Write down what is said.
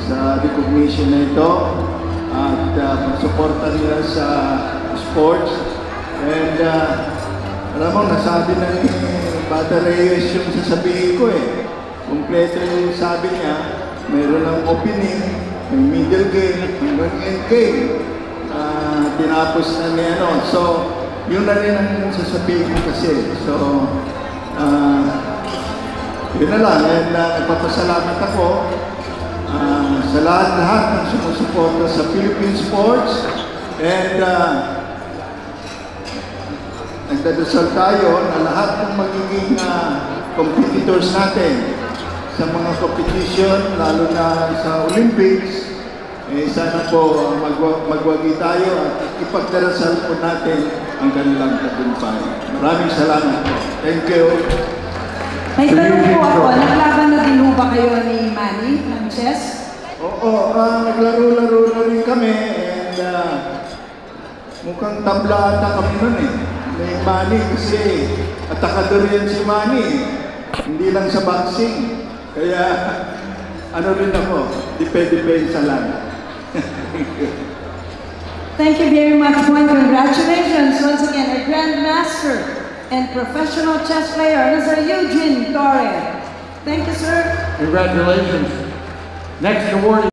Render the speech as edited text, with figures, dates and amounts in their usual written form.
sa recognition na ito at pagsuporta nila sa sports. And alam mo, nasabi na ni Bata Reyes yung sasabihin ko eh. Kompleto yung sabi niya, mayroon ng opening, may middle game, hanggang end game. Tinapos na niya, ano. So, yun na rin ang sasabihin ko kasi. So, yun na lang. And nagpapasalamat ako sa lahat-lahat ng sumusuporta sa Philippine sports. And nagdadasal tayo na lahat ng magiging competitors natin sa mga competition, lalo na sa Olympics, sana po magwagi tayo at ipagdarasal po natin ang kanilang tagumpay. Maraming salamat po. Thank you. May tanong po ako, naglaban na din ba kayo ni Manny ng chess? Oo, naglaro-laro na rin kami and mukhang tabla ata kami nun eh. May Manny kasi atakador yan si Manny. Hindi lang sa boxing. Kaya ano rin ako, depensa lang. Thank you very much, Juan. Congratulations once again, our Grandmaster and professional chess player, Mr. Eugene Torre. Thank you, sir. Congratulations. Next award.